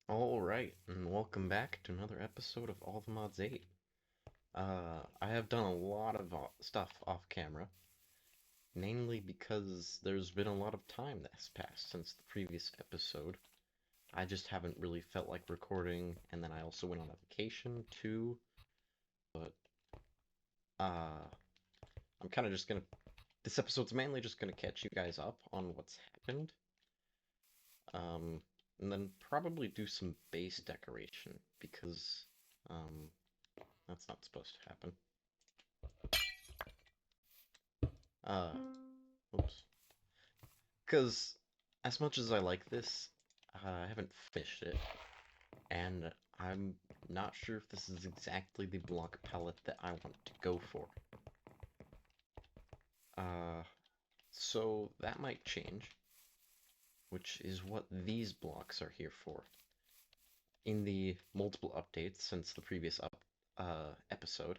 Alright, and welcome back to another episode of All the Mods 8. I have done a lot of stuff off camera, mainly because there's been a lot of time that has passed since the previous episode. I just haven't really felt like recording, and then I also went on a vacation too, but uh, I'm kind of just gonna. This episode's mainly just gonna catch you guys up on what's happened, um, and then probably do some base decoration because um, that's not supposed to happen. Uh, Oops. Because as much as I like this, I haven't finished it, and I'm not sure if this is exactly the block palette that I want to go for. Uh, so that might change, which is what these blocks are here for. In the multiple updates since the previous episode,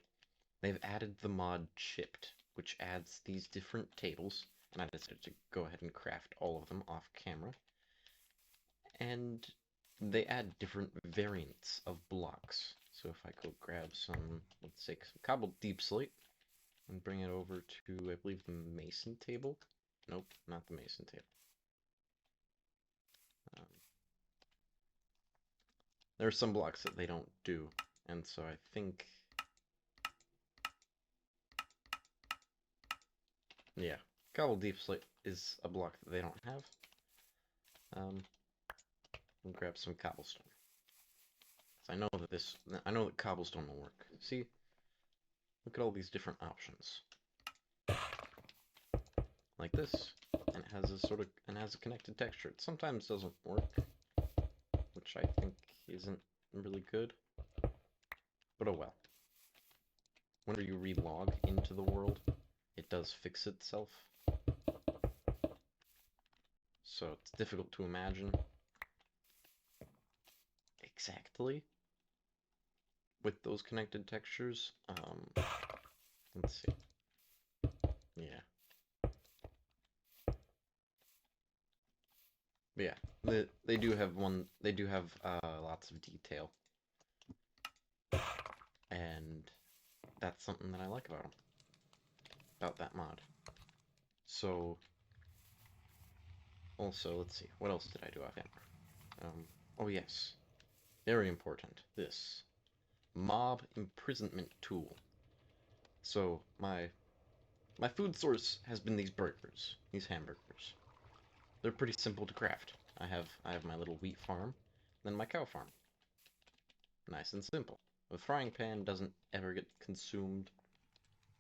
they've added the mod Chipped, which adds these different tables, and I decided to go ahead and craft all of them off camera. And they add different variants of blocks. So if I go grab some, let's say, some cobbled deep slate and bring it over to, I believe, the mason table. Nope, not the mason table. Um, there are some blocks that they don't do, and so I think, yeah, cobbled deep slate is a block that they don't have. We'll grab some cobblestone. I know that I know that cobblestone will work. See, look at all these different options. Like this, and it has a connected texture. It sometimes doesn't work, which I think isn't really good, but oh well. Whenever you relog into the world, it does fix itself, so it's difficult to imagine exactly with those connected textures. Let's see. Yeah, but yeah. They do have They do have lots of detail, and that's something that I like about them, about that mod. So also, let's see, what else did I do off camera? Oh yes, very important. This mob imprisonment tool. So my food source has been these burgers, these hamburgers. They're pretty simple to craft. I have my little wheat farm, then my cow farm. Nice and simple. The frying pan doesn't ever get consumed,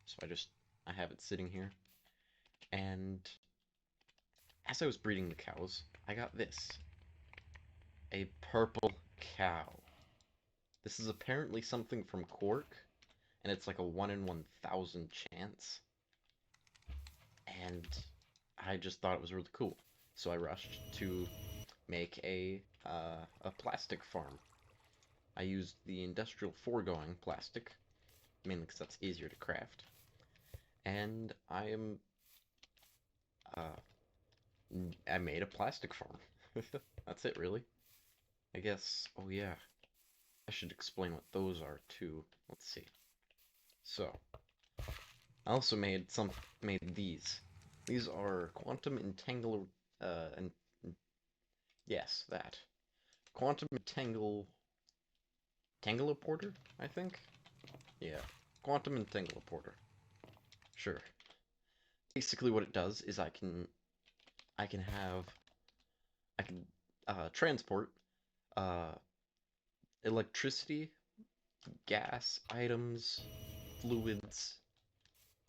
so I have it sitting here. And as I was breeding the cows, I got this. A purple cow. This is apparently something from Quark, and it's like a 1 in 1,000 chance. And I just thought it was really cool. So I rushed to make a plastic farm. I used the industrial foregoing plastic, mainly because that's easier to craft. And uh, I made a plastic farm. That's it, really. I guess, oh yeah, I should explain what those are too. Let's see. So, I also made these. These are quantum entangler, and yes, that quantum entangler I think. Yeah, quantum entangler. Sure. Basically, what it does is I can have I can transport uh, electricity, gas, items, fluids,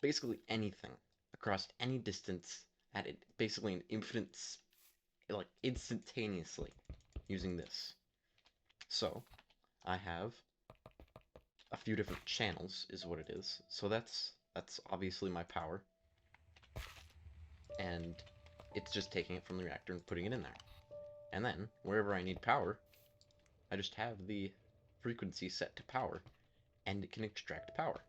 basically anything across any distance at it basically an infinite like instantaneously using this. So I have a few different channels is what it is. So that's obviously my power, and it's just taking it from the reactor and putting it in there. And then wherever I need power, I just have the frequency set to power, and it can extract power.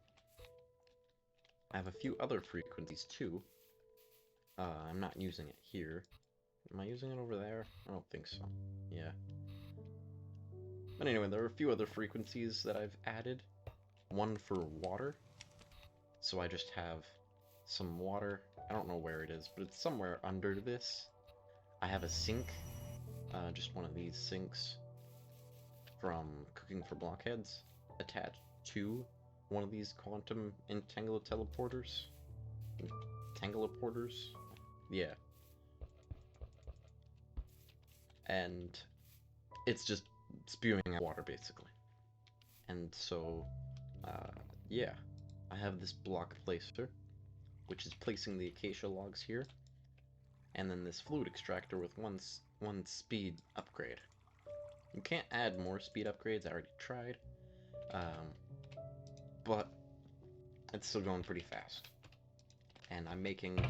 I have a few other frequencies too. I'm not using it here. Am I using it over there? I don't think so. Yeah. But anyway, there are a few other frequencies that I've added. One for water. So I just have some water. I don't know where it is, but it's somewhere under this. I have a sink, just one of these sinks from Cooking for Blockheads, attached to one of these quantum entangler teleporters. Entangleporters? Yeah. And it's just spewing out water, basically. And so, yeah. I have this block placer, which is placing the acacia logs here, and then this fluid extractor with one speed upgrade. You can't add more speed upgrades, I already tried, but it's still going pretty fast. And I'm making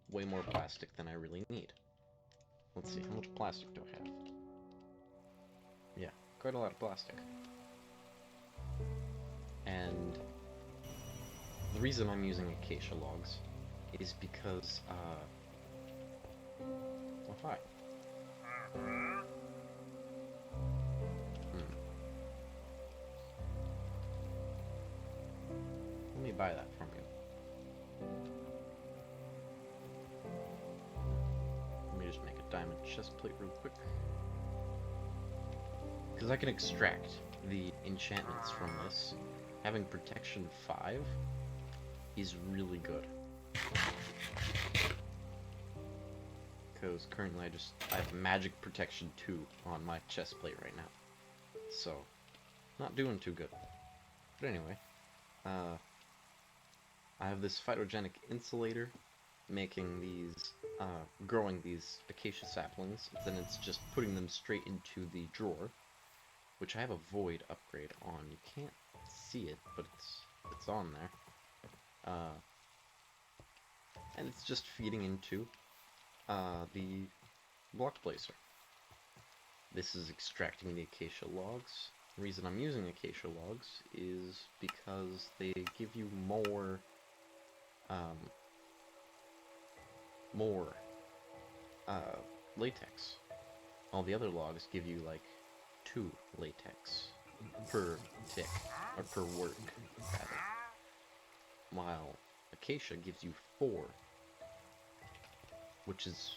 way more plastic than I really need. Let's see, how much plastic do I have? Yeah, quite a lot of plastic. And the reason I'm using acacia logs is because, oh hi. Let me buy that from you. Let me just make a diamond chest plate real quick. Because I can extract the enchantments from this. Having protection 5 is really good. Because currently I have magic protection 2 on my chest plate right now. So, not doing too good. But anyway, I have this phytogenic insulator making these, growing these acacia saplings, then it's just putting them straight into the drawer, which I have a void upgrade on. You can't see it, but it's on there. And it's just feeding into the block placer. This is extracting the acacia logs. The reason I'm using acacia logs is because they give you more latex. All the other logs give you like 2 latex per tick, or per work, rather. While acacia gives you 4, which is,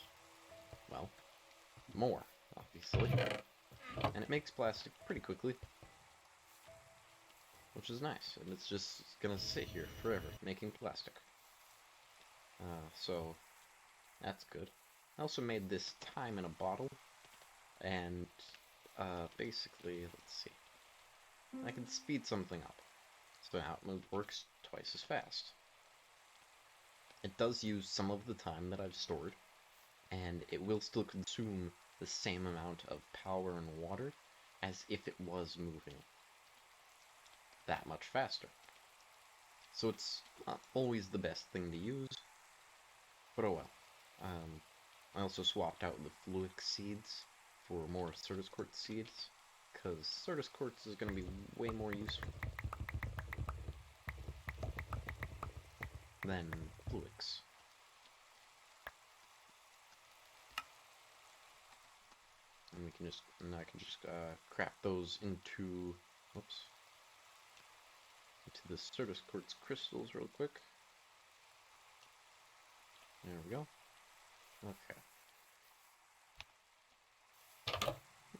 well, more, obviously. And it makes plastic pretty quickly, which is nice, and it's just gonna sit here forever, making plastic. So, that's good. I also made this time in a bottle, and, basically, let's see, I can speed something up, so now it works twice as fast. It does use some of the time that I've stored, and it will still consume the same amount of power and water as if it was moving that much faster. So it's not always the best thing to use, but oh well. I also swapped out the fluid seeds for more Certus Quartz seeds, because Certus Quartz is going to be way more useful than Fluix. And we can just, and I can just craft those into, whoops, into the Certus Quartz crystals real quick. There we go. Okay.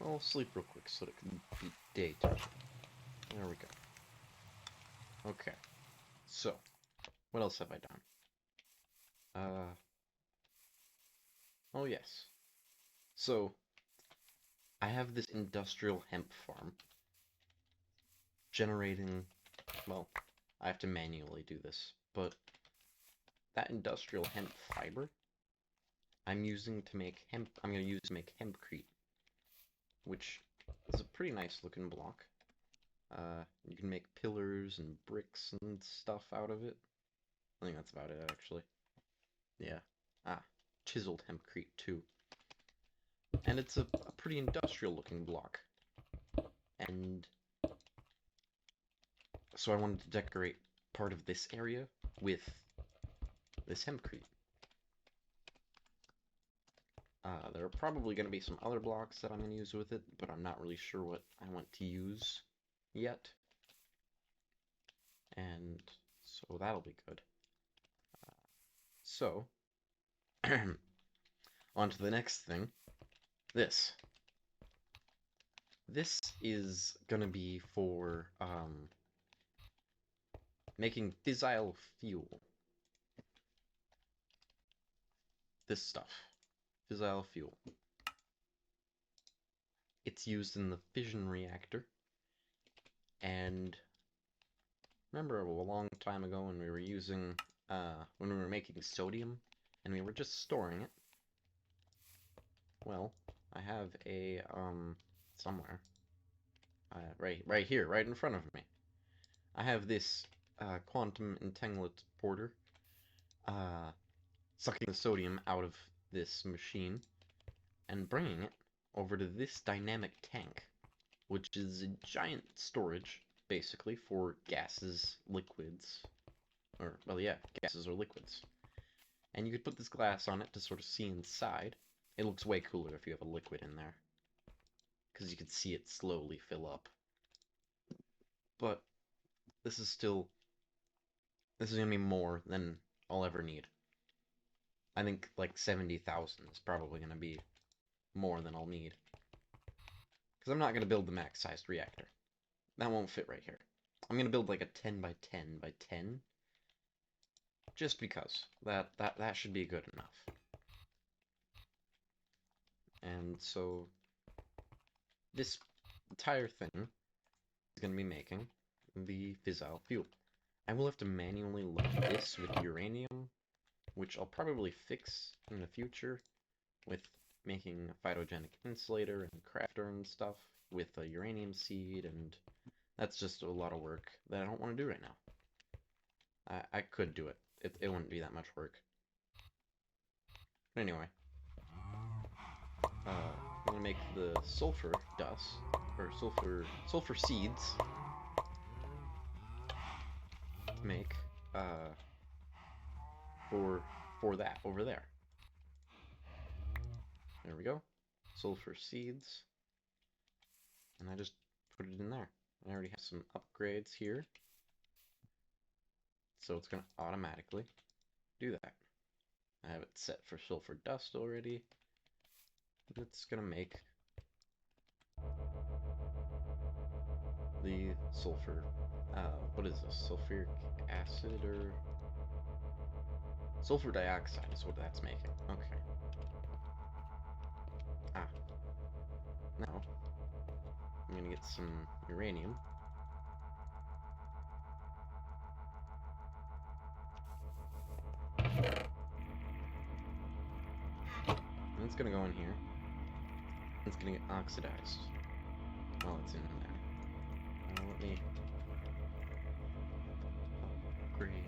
I'll sleep real quick so that it can be daytime. There we go. Okay. So, what else have I done? Oh yes. So, I have this industrial hemp farm generating, well, I have to manually do this, but that industrial hemp fiber I'm using to make hemp, I'm going to use to make hempcrete, which is a pretty nice looking block. You can make pillars and bricks and stuff out of it. I think that's about it, actually. Yeah. Chiseled hempcrete too. And it's a pretty industrial looking block. And so I wanted to decorate part of this area with this hempcrete. There are probably going to be some other blocks that I'm going to use with it, but I'm not really sure what I want to use yet. And so that'll be good. So, on to the next thing. This. This is going to be for making fissile fuel. This stuff. Fissile fuel. It's used in the fission reactor. And remember a long time ago when we were using, when we were making sodium and we were just storing it? Well, I have a, somewhere. Right here, right in front of me. I have this quantum entanglement porter sucking the sodium out of this machine and bringing it over to this dynamic tank, which is a giant storage, basically, for gases, liquids, or, well, yeah, gases or liquids. And you could put this glass on it to sort of see inside. It looks way cooler if you have a liquid in there, because you can see it slowly fill up. But this is going to be more than I'll ever need. I think like 70,000 is probably going to be more than I'll need. Because I'm not going to build the max-sized reactor. That won't fit right here. I'm going to build like a 10 by 10 by 10. Just because. That should be good enough. And so this entire thing is going to be making the fissile fuel. I will have to manually load this with uranium, which I'll probably fix in the future with making a phytogenic insulator and crafter and stuff with a uranium seed, and that's just a lot of work that I don't want to do right now. I could do it. It wouldn't be that much work. But anyway, I'm gonna make the sulfur dust, or sulfur seeds, to make for that over there. There we go. Sulfur seeds. And I just put it in there. I already have some upgrades here. So it's going to automatically do that. I have it set for sulfur dust already. It's going to make the sulfur, what is this? Sulfuric acid or sulfur dioxide is what that's making. Okay. Now, I'm going to get some uranium. And it's going to go in here. It's going to get oxidized while it's in there. Let me upgrade.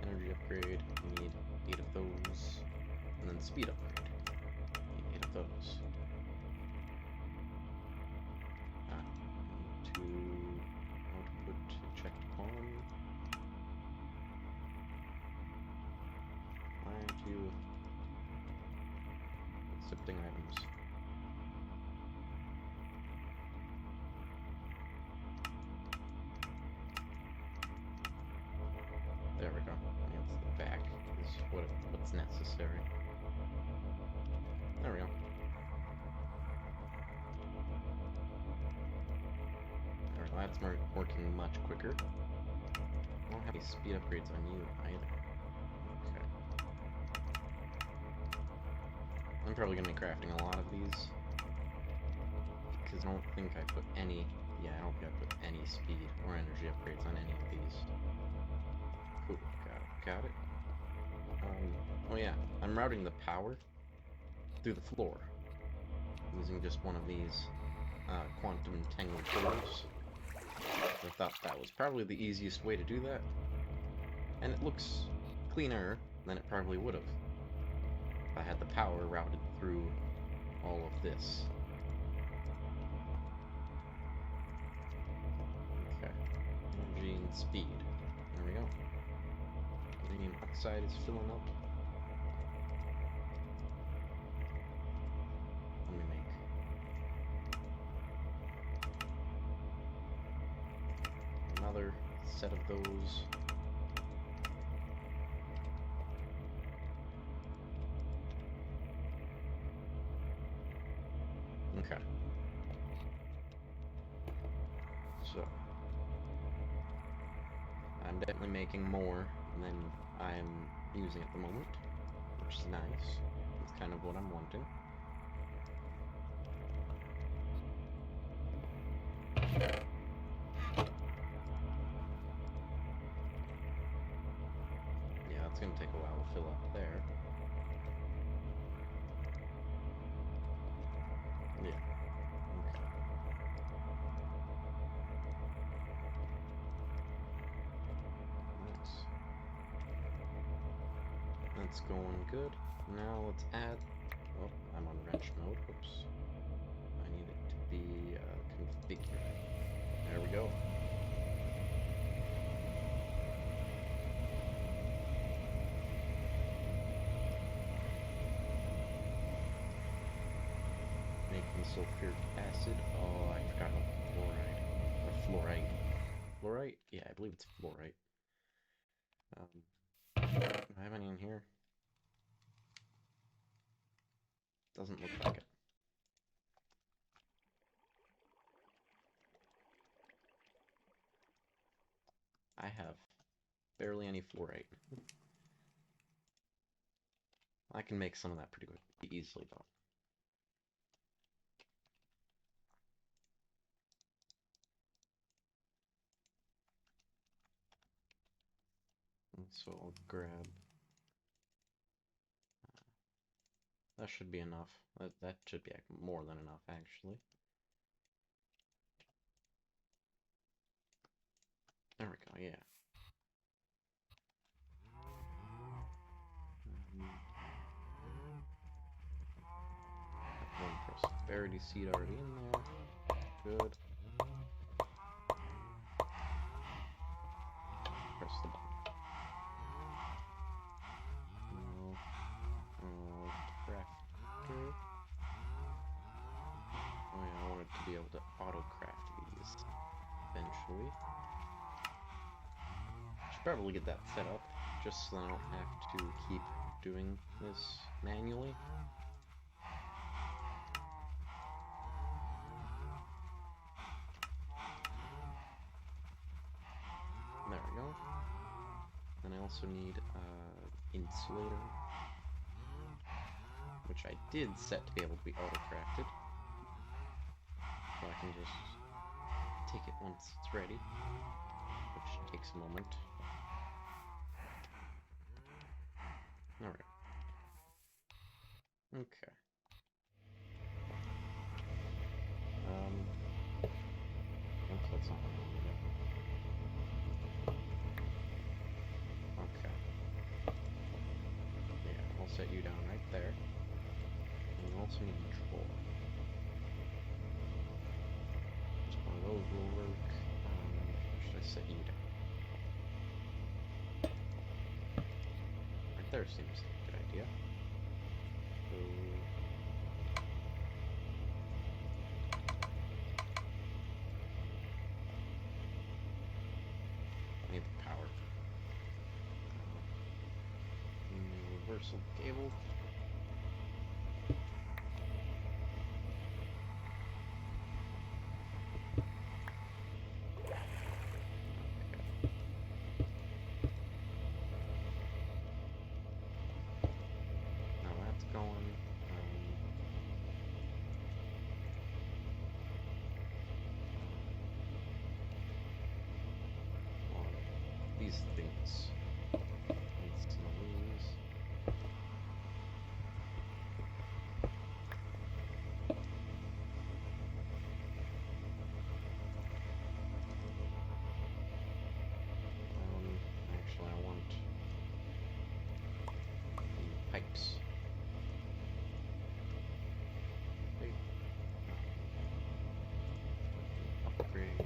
Energy upgrade. We need 8 of those. And then speed upgrade. We need 8 of those. To output checked on. Why aren't you accepting items? There we go. It's the back is what's necessary. There we go. There we go. That's working much quicker. I don't have any speed upgrades on you either. Okay. I'm probably going to be crafting a lot of these. Because I don't think I put any... Yeah, I don't think I put any speed or energy upgrades on any of these. Cool. Got it. Oh yeah, I'm routing the power through the floor. Using just one of these quantum entanglement portals. I thought that was probably the easiest way to do that. And it looks cleaner than it probably would have. If I had the power routed through all of this. Okay. Energy and speed. There we go. Uranium oxide is filling up. another set of those. Okay. So, I'm definitely making more than I'm using at the moment, which is nice. It's kind of what I'm wanting. Yeah, it's gonna take a while to fill up there. Yeah. Okay. Nice. That's going good. Now let's add... Oh, I'm on wrench mode. Oops. I need it to be configured. There we go. Making sulfuric acid. Oh, I forgot about fluoride. Or fluorite. Fluorite? Yeah, I believe it's fluorite. Do I have any in here? Doesn't look like it. I have barely any fluorite. I can make some of that pretty easily, though. And so I'll grab... that should be enough. That should be more than enough, actually. There we go, yeah. One prosperity seed already in there. Good. Press the button. Crafter. Oh yeah, I wanted to be able to auto-craft these eventually. Should probably get that set up, just so I don't have to keep doing this manually. There we go. And I also need insulator, which I did set to be able to be auto-crafted. So I can just take it once it's ready, which takes a moment. Alright. Okay. Oops, that's not what I wanted. Okay. Yeah, I'll set you down right there. And you also need a drawer. Just one of those will work. Should I set you down? Right there seems like a good idea. So... I need the power. Universal cable. These things. Need some of these. Actually, I want the pipes. Okay. Upgrade.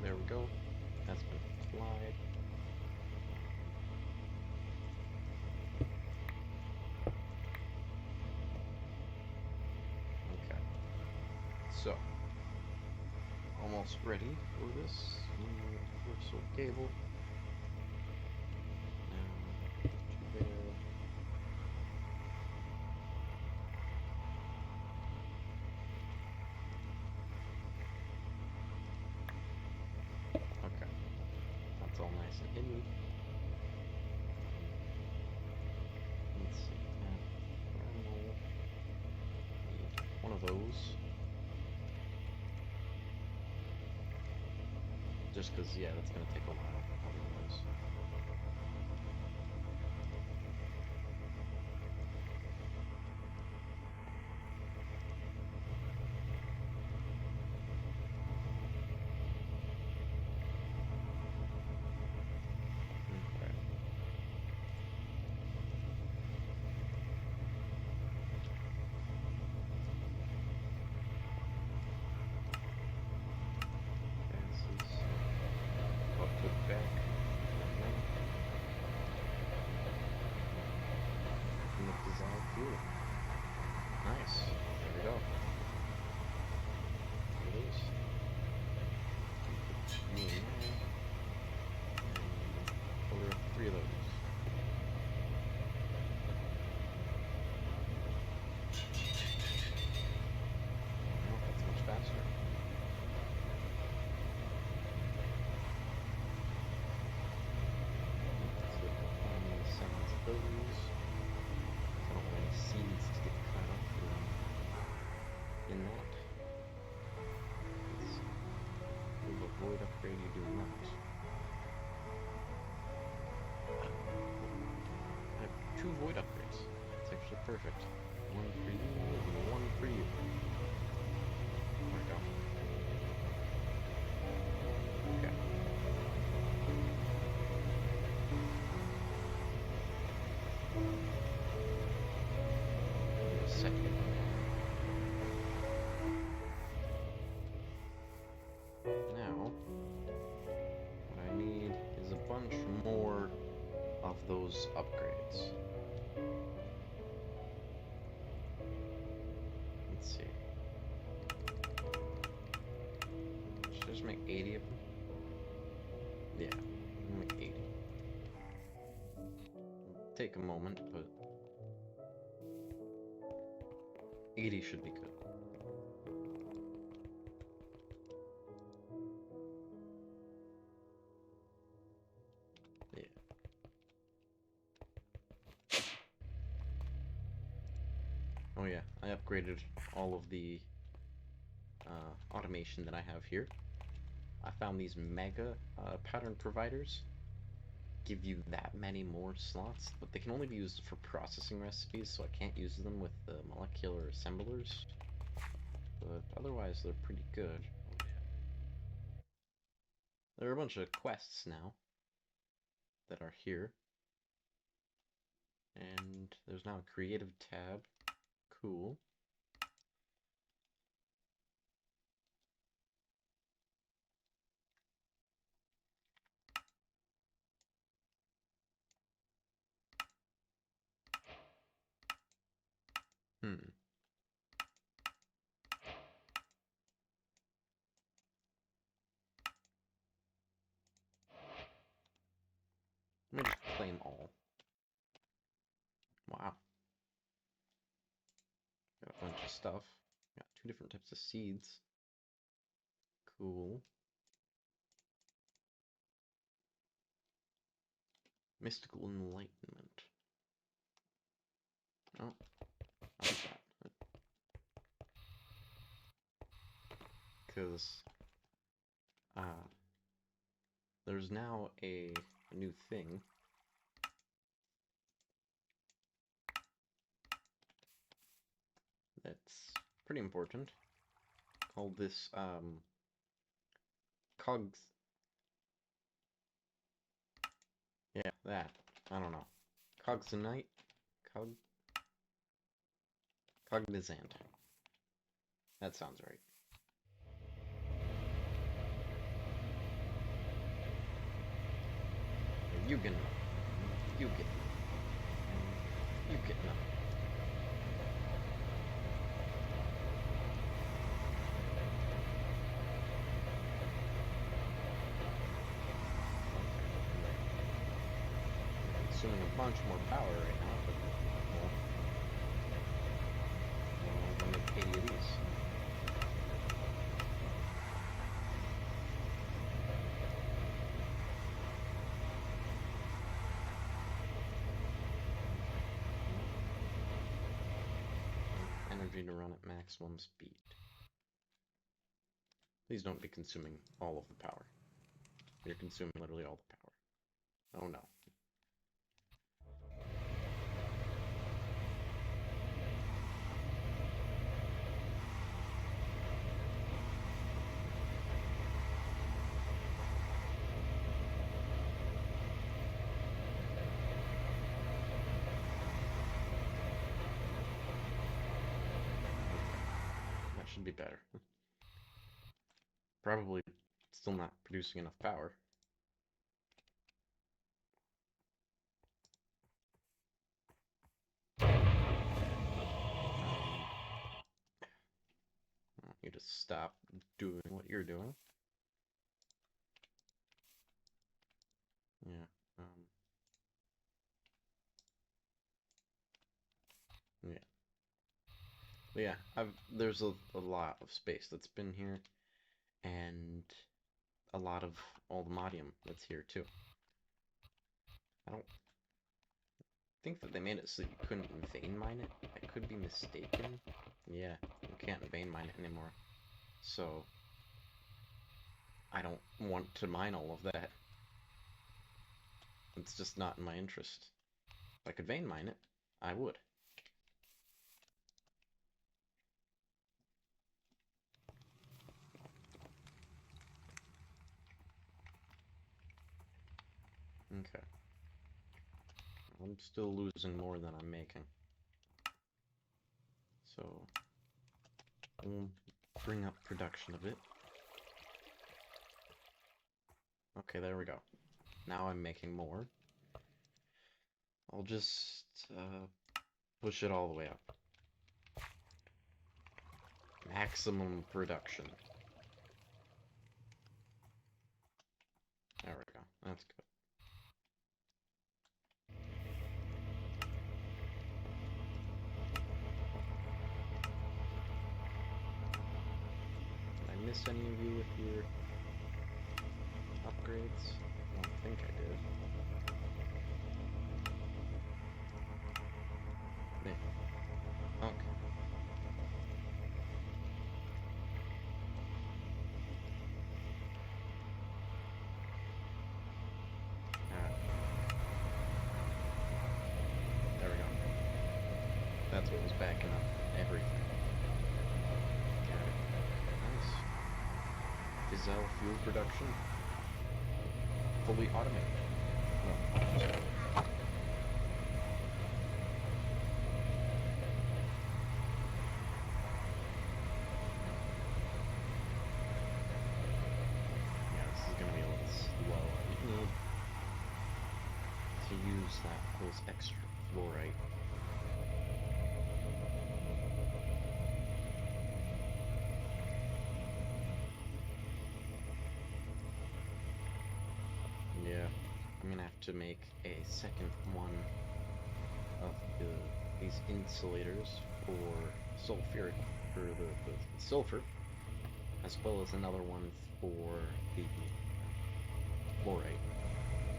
There we go. That's been applied. Okay. So, almost ready for this universal cable. Now, there. Okay, that's all nice and hidden. Let's see. One of those. Just because, yeah, that's going to take a while otherwise. Okay. This is I'll put back in the dissolved fuel. Nice. There we go. There it is. Put two in there. And order 3 of those. Oh, that's much faster. Those. I don't want any seeds to get cut off in that. Let's move a void upgrade, you do not. I have 2 void upgrades. It's actually perfect. One for you and one for you. There we go. Okay. Second. Now, what I need is a bunch more of those upgrades. Let's see. Should I just make 80 of them? Yeah, I'll make 80. It'll take a moment, but 80 should be good. Yeah. Oh yeah, I upgraded all of the automation that I have here. I found these mega pattern providers give you that many more slots, but they can only be used for processing recipes, so I can't use them with the molecular assemblers. But otherwise, they're pretty good. Oh, yeah. There are a bunch of quests now that are here. And there's now a creative tab. Cool. Hmm. Let me just claim all. Wow. Got a bunch of stuff. Got 2 different types of seeds. Cool. Mystical enlightenment. Oh, I like that. Because there's now a new thing. That's pretty important. Called this cogs. Yeah, that. I don't know. Cognite? Cognizant. That sounds right. You get none. You get none. You get none. Consuming a bunch more power right now, but well, I'm gonna make 80 of these. Energy to run at maximum speed. Please don't be consuming all of the power. You're consuming literally all the power. Oh no. That should be better. Probably still not producing enough power. You just stop doing what you're doing. Yeah. Yeah. But yeah, there's a lot of space that's been here, and a lot of all the modium that's here too. I don't think that they made it so you couldn't vein mine it. I could be mistaken. Yeah, you can't vein mine it anymore. So, I don't want to mine all of that. It's just not in my interest. If I could vein mine it, I would. Okay. I'm still losing more than I'm making. So, we'll bring up production a bit. Okay, there we go. Now I'm making more. I'll just push it all the way up. Maximum production. There we go. That's good. Did I miss any of you with your upgrades? I don't think I did. Yeah. Okay. There we go. That's what was backing up everything. Got it. Nice. Diesel fuel production. Fully automated. Oh, sorry. Those extra fluorite. Yeah, I'm gonna have to make a second one of these insulators for sulfuric, for the sulfur, as well as another one for the fluorite,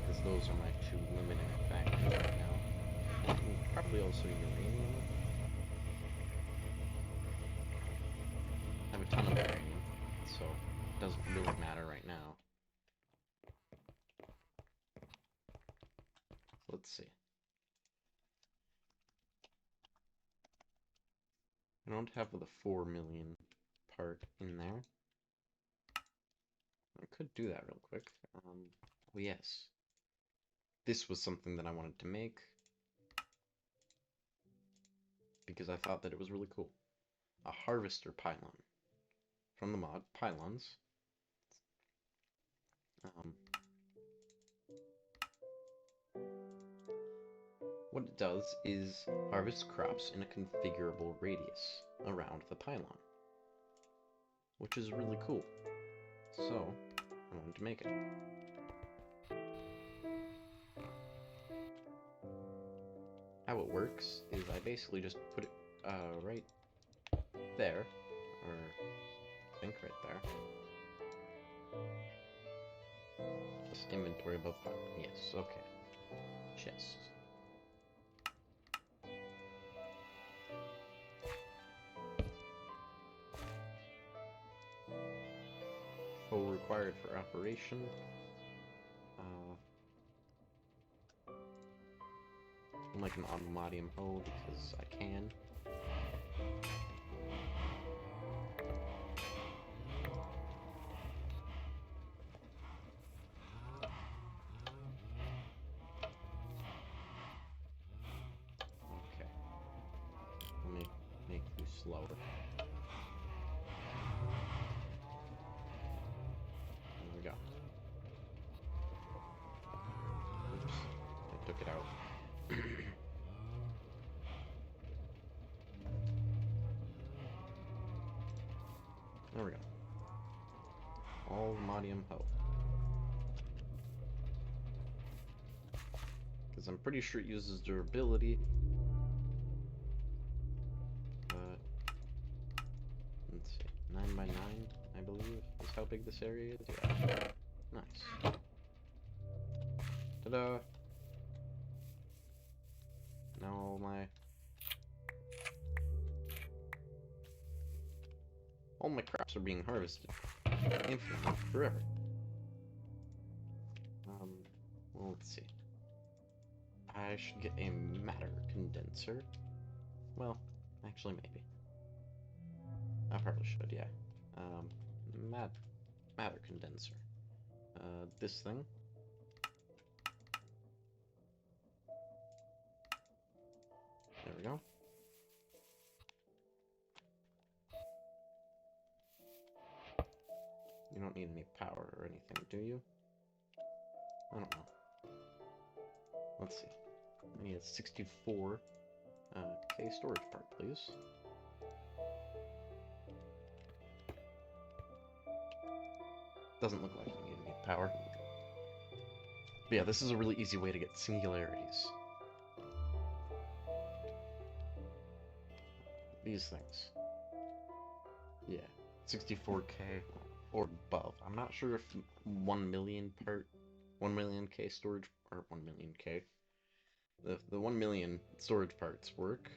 because those are my two limiting factors right now. And probably also uranium. I have a ton of uranium, so it doesn't really matter right now. Let's see. I don't have the 4 million part in there. I could do that real quick. Oh yes. This was something that I wanted to make because I thought that it was really cool. A harvester pylon from the mod Pylons. what it does is harvest crops in a configurable radius around the pylon, which is really cool. So, I wanted to make it. How it works is I basically just put it right there, or I think right there. Just inventory above fire. Yes, okay. Chest. Hoe required for operation. I'm like an automatium hoe because I can. Okay. Let me make you slower. There we go. Oops. I took it out. There we go. Automatium hoe. Because I'm pretty sure it uses durability. Let's see. 9 by 9, I believe, is how big this area is. Yeah. Nice. Ta-da! Now all my crops are being harvested. Infinitely, forever. Well, let's see. I should get a matter condenser. Well, actually, maybe. I probably should, yeah. Matter condenser. This thing. There we go. You don't need any power or anything, do you? I don't know. Let's see. I need a 64 K storage part, please. Doesn't look like you need any power. But yeah, this is a really easy way to get singularities. These things. Yeah, 64K or above. I'm not sure if 1 million K storage, or 1 million K. The 1 million storage parts work,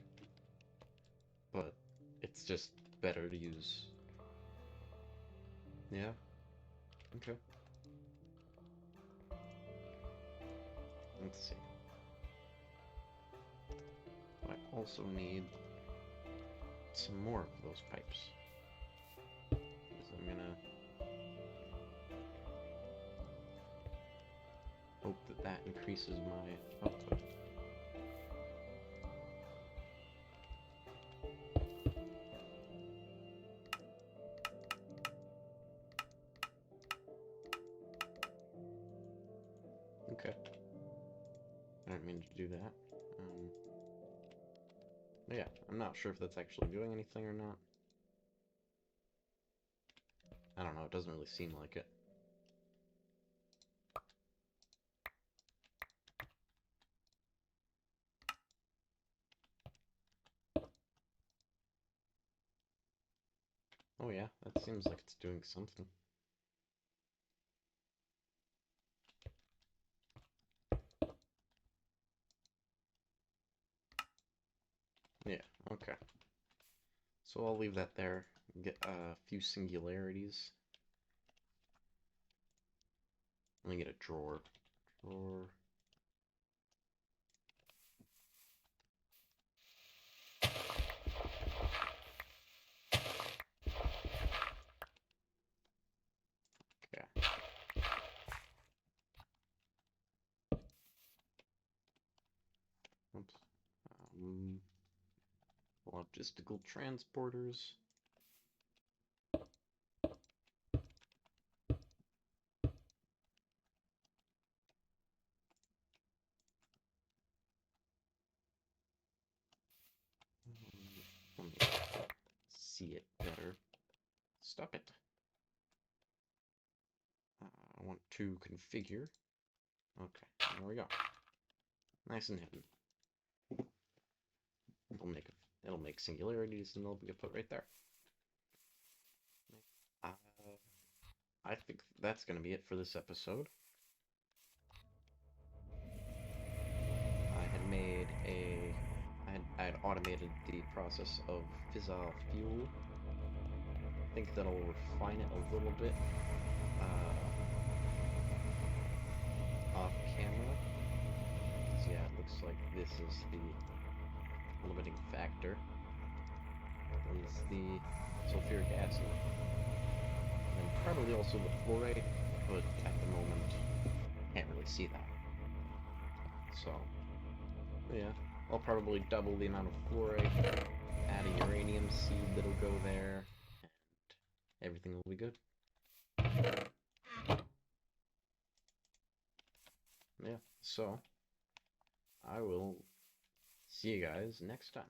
but it's just better to use. Yeah. Okay. Let's see. I also need some more of those pipes. So I'm gonna hope that increases my output. Okay. I didn't mean to do that. Yeah, I'm not sure if that's actually doing anything or not. I don't know, it doesn't really seem like it. Oh yeah, that seems like it's doing something. Yeah, okay. So I'll leave that there, get a few singularities. Let me get a drawer. Drawer. Okay. Oops. Logistical transporters. Stop it. I want to configure. Okay, there we go. Nice and hidden. It'll make singularities, and they'll be put right there. Uh, I think that's gonna be it for this episode. I had automated the process of fissile fuel. I think that'll refine it a little bit off camera. So yeah, it looks like this is the limiting factor. Is the sulfuric acid. And probably also the fluoride, but at the moment, can't really see that. So, yeah, I'll probably double the amount of fluoride, add a uranium seed that'll go there, and everything will be good. Yeah, so I will see you guys next time.